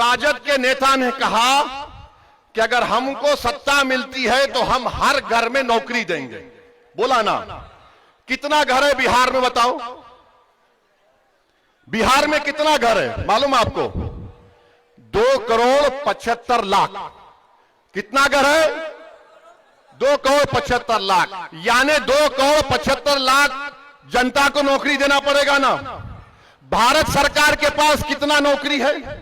राजद के नेता ने कहा कि अगर हमको सत्ता मिलती है तो हम हर घर में नौकरी देंगे। बोला ना, कितना घर है बिहार में बताओ? बिहार में कितना घर है मालूम आपको? 2,75,00,000। कितना घर है? 2,75,00,000। यानी 2,75,00,000 जनता को नौकरी देना पड़ेगा ना। भारत सरकार के पास कितना नौकरी है?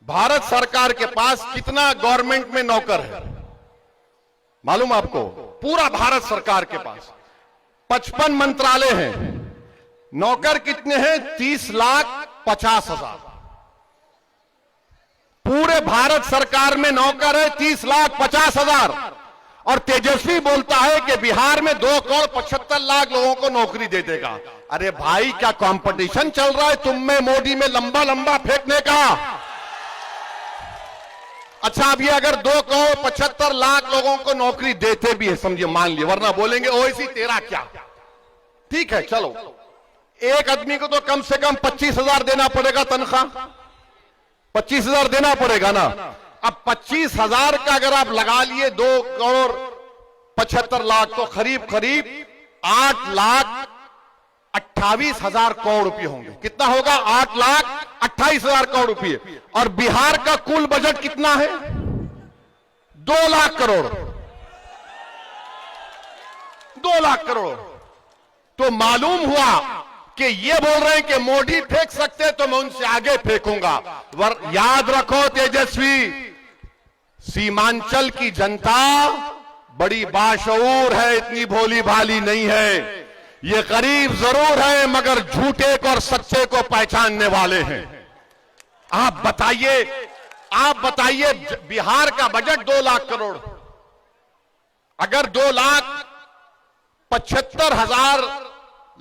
भारत सरकार के पास कितना गवर्नमेंट में नौकर है मालूम आपको? पूरा भारत सरकार के पास 55 मंत्रालय हैं। नौकर कितने हैं? 30,50,000। पूरे भारत सरकार में नौकर है 30,50,000। और तेजस्वी बोलता है कि बिहार में 2,75,00,000 लोगों को नौकरी दे देगा। अरे भाई, क्या कंपटीशन चल रहा है तुम में मोदी में लंबा लंबा फेंकने का? अच्छा, अब ये अगर 2,75,00,000 लोगों को नौकरी देते भी है, समझिए, मान लिया, वरना बोलेंगे ओवैसी तेरा क्या। ठीक है, चलो, एक आदमी को तो कम से कम 25,000 देना पड़ेगा तनख्वाह। 25,000 देना पड़ेगा ना। अब 25,000 का अगर आप लगा लिए 2,75,00,000 तो करीब करीब 8,28,000 करोड़ रुपए होंगे। कितना होगा? 8,28,000 करोड़ रुपए। और बिहार का कुल बजट कितना है? 2 लाख करोड़। 2 लाख करोड़। तो मालूम हुआ कि ये बोल रहे हैं कि मोदी फेंक सकते तो मैं उनसे आगे फेंकूंगा। याद रखो तेजस्वी, सीमांचल की जनता बड़ी बाशऊर है, इतनी भोली भाली नहीं है। ये गरीब जरूर है मगर झूठे को और सच्चे को पहचानने वाले हैं। आप बताइए बिहार का बजट 2 लाख करोड़। अगर 2,75,000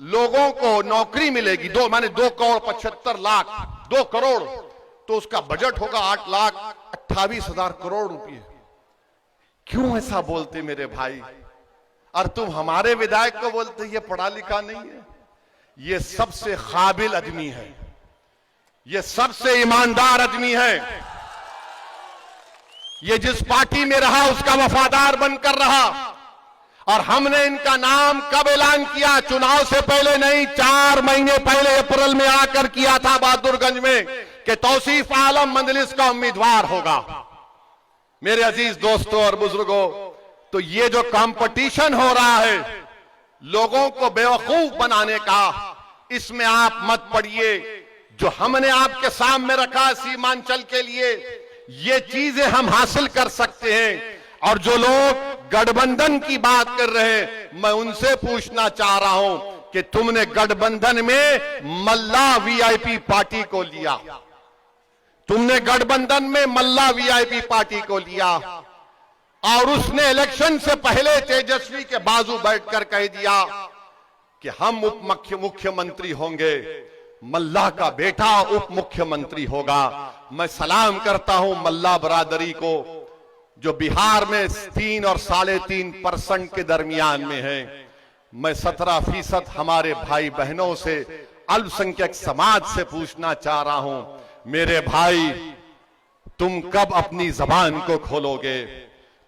लोगों को नौकरी मिलेगी, 2,75,00,000, 2 करोड़, तो उसका बजट होगा 8,28,000 करोड़ रुपए। क्यों ऐसा बोलते मेरे भाई? और तुम हमारे विधायक को बोलते ये पढ़ा लिखा नहीं है। ये सबसे काबिल आदमी है, ये सबसे ईमानदार आदमी है। ये जिस पार्टी में रहा उसका वफादार बनकर रहा। और हमने इनका नाम कब ऐलान किया? चुनाव से पहले नहीं, 4 महीने पहले अप्रैल में आकर किया था बहादुरगंज में कि तौसीफ आलम मजलिस का उम्मीदवार होगा। मेरे अजीज दोस्तों और बुजुर्गों, तो ये जो कंपटीशन हो रहा है लोगों को बेवकूफ बनाने का, इसमें आप मत पड़िए। जो हमने आपके सामने रखा सीमांचल के लिए, ये चीजें हम हासिल कर सकते हैं। और जो लोग गठबंधन की बात कर रहे हैं, मैं उनसे पूछना चाह रहा हूं कि तुमने गठबंधन में मल्ला वीआईपी पार्टी को लिया, तुमने गठबंधन में मल्ला वीआईपी पार्टी को लिया, और उसने इलेक्शन से पहले तेजस्वी के बाजू बैठकर कह दिया कि हम उप मुख्यमंत्री होंगे, मल्ला का बेटा उप मुख्यमंत्री होगा। मैं सलाम करता हूं मल्ला बरादरी को, जो बिहार में 3 और 3.5% के दरमियान में है। मैं 17% हमारे भाई बहनों से, अल्पसंख्यक समाज से पूछना चाह रहा हूं, मेरे भाई, तुम कब अपनी जबान को खोलोगे?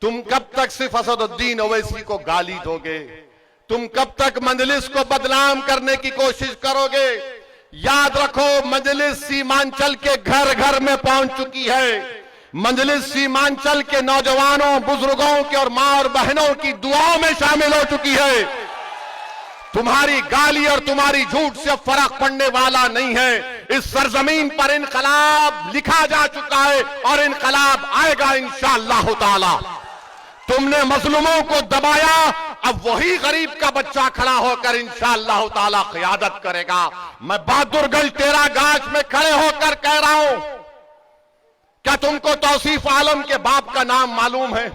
तुम कब तक सिर्फ असदुद्दीन ओवैसी को गाली दोगे? तुम कब तक मजलिस को बदनाम करने की कोशिश करोगे? याद रखो, मजलिस सीमांचल के घर घर में पहुंच चुकी है। मजलिस सीमांचल के नौजवानों, बुजुर्गों के और मां और बहनों की दुआओं में शामिल हो चुकी है। तुम्हारी गाली और तुम्हारी झूठ से फर्क पड़ने वाला नहीं है। इस सरजमीन पर इनकलाब लिखा जा चुका है और इनकलाब आएगा इंशाअल्लाह ताला। तुमने मजलूमों को दबाया, अब वही गरीब का बच्चा खड़ा होकर इंशाअल्लाह ताला क़यादत करेगा। मैं बहादुरगंज तेरा गाछ में खड़े होकर कह रहा हूं, क्या तुमको तौसीफ आलम के बाप का नाम मालूम है?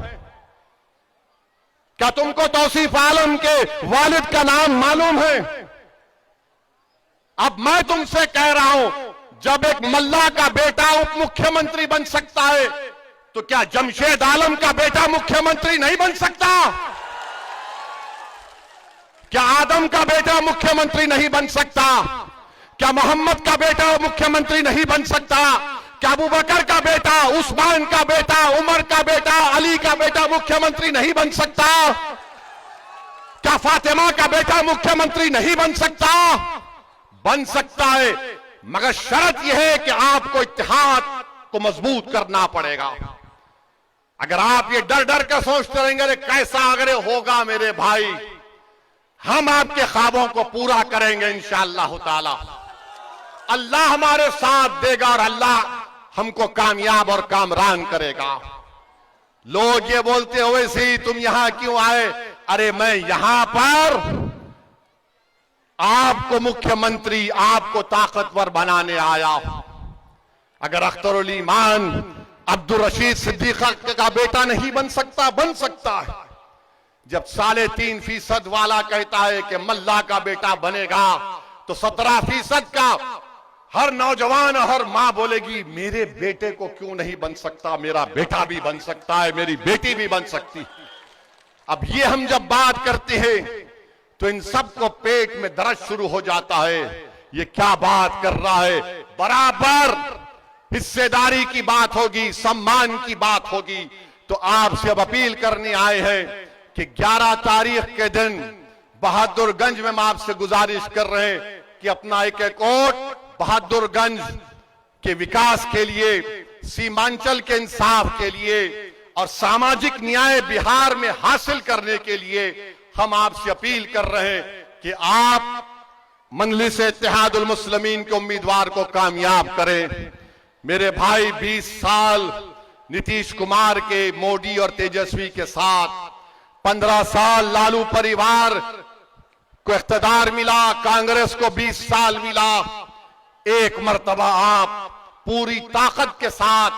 क्या तुमको तौसीफ आलम के वालिद का नाम मालूम है? अब मैं तुमसे कह रहा हूं, जब एक मल्ला का बेटा उप मुख्यमंत्री बन सकता है, तो क्या जमशेद आलम का बेटा मुख्यमंत्री नहीं बन सकता? क्या आदम का बेटा मुख्यमंत्री नहीं बन सकता? क्या मोहम्मद का बेटा मुख्यमंत्री नहीं बन सकता? क्या अबू बकर का बेटा, उस्मान का बेटा, उमर का बेटा, अली का बेटा मुख्यमंत्री नहीं बन सकता? क्या फातिमा का बेटा मुख्यमंत्री नहीं बन सकता? बन सकता है, मगर शर्त यह है कि आपको इत्तेहाद को मजबूत करना पड़ेगा। अगर आप ये डर डर कर सोचते रहेंगे अरे कैसा अगर होगा मेरे भाई, हम आपके ख्वाबों को पूरा करेंगे इंशाअल्लाह ताला। अल्लाह हमारे साथ देगा और अल्लाह हमको कामयाब और कामरान करेगा। लोग ये बोलते हुए सी तुम यहां क्यों आए? अरे मैं यहां पर आपको मुख्यमंत्री, आपको ताकतवर बनाने आया हूं। अगर अख्तरुल ईमान अब्दुल रशीद सिद्दीक का बेटा नहीं बन सकता, बन सकता है। जब 3.5% वाला कहता है कि मल्ला का बेटा बनेगा, तो 17% का हर नौजवान और हर मां बोलेगी मेरे बेटे को क्यों नहीं बन सकता, मेरा बेटा भी बन सकता है, मेरी बेटी भी बन सकती। अब ये हम जब बात करते हैं तो इन सबको पेट में दर्द शुरू हो जाता है। ये क्या बात कर रहा है? बराबर हिस्सेदारी की बात होगी, सम्मान की बात होगी। तो आपसे अब अपील करने आए हैं कि 11 तारीख के दिन बहादुरगंज में हम आपसे गुजारिश कर रहे हैं कि अपना एक वोट बहादुरगंज के विकास के लिए, सीमांचल के इंसाफ के लिए और सामाजिक न्याय बिहार में हासिल करने के लिए हम आपसे अपील कर रहे हैं कि आप मजलिस इत्तेहादुल मुस्लिमीन के उम्मीदवार को कामयाब करें। मेरे भाई 20 साल नीतीश कुमार के, मोदी और तेजस्वी के साथ, 15 साल लालू परिवार को इख्तिदार मिला, कांग्रेस को 20 साल मिला। एक मर्तबा आप पूरी ताकत के साथ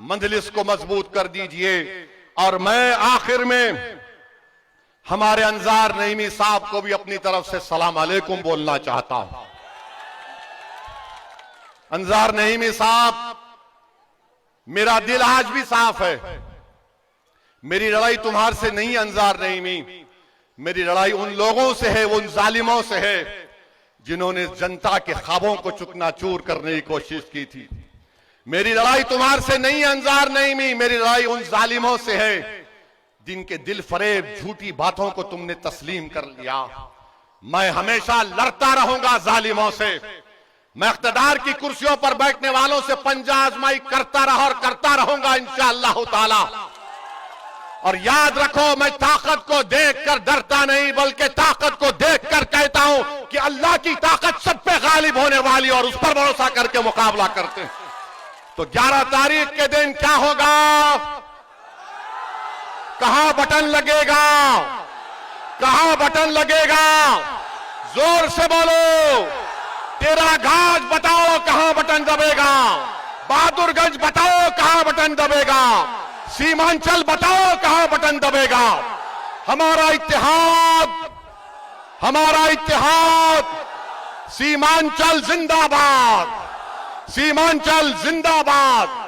मजलिस को मजबूत कर दीजिए। और मैं आखिर में हमारे अंजार नईमी साहब को भी अपनी तरफ से सलाम अलैकुम बोलना चाहता हूं। अंजार नईमी साहब, मेरा दिल आज भी साफ है। मेरी लड़ाई तुम्हारे से नहीं अंजार नईमी, मेरी लड़ाई उन लोगों से है, उन जालिमों से है जिन्होंने जनता के ख्वाबों को चुकनाचूर करने की कोशिश की थी। मेरी लड़ाई तुम्हारे से नहीं अंजार नईमी, मेरी लड़ाई उन जालिमों से है जिनके दिल फरेब झूठी बातों को तुमने तस्लीम कर लिया। मैं हमेशा लड़ता रहूंगा जालिमों से। मैं इख्तिदार की कुर्सियों पर बैठने वालों से पंजा आजमाई करता रहा और करता रहूंगा इंशाअल्लाह ताला। और याद रखो, मैं ताकत को देखकर डरता नहीं, बल्कि ताकत को देखकर कहता हूं कि अल्लाह की ताकत सब पे गालिब होने वाली और उस पर भरोसा करके मुकाबला करते हैं। तो 11 तारीख के दिन क्या होगा? कहां बटन लगेगा? कहां बटन लगेगा? जोर से बोलो। तेरा घाट बताओ कहां बटन दबेगा? बहादुरगंज बताओ कहां बटन दबेगा? सीमांचल बताओ कहां बटन दबेगा? हमारा इत्तेहाद, हमारा इत्तेहाद। सीमांचल जिंदाबाद, सीमांचल जिंदाबाद।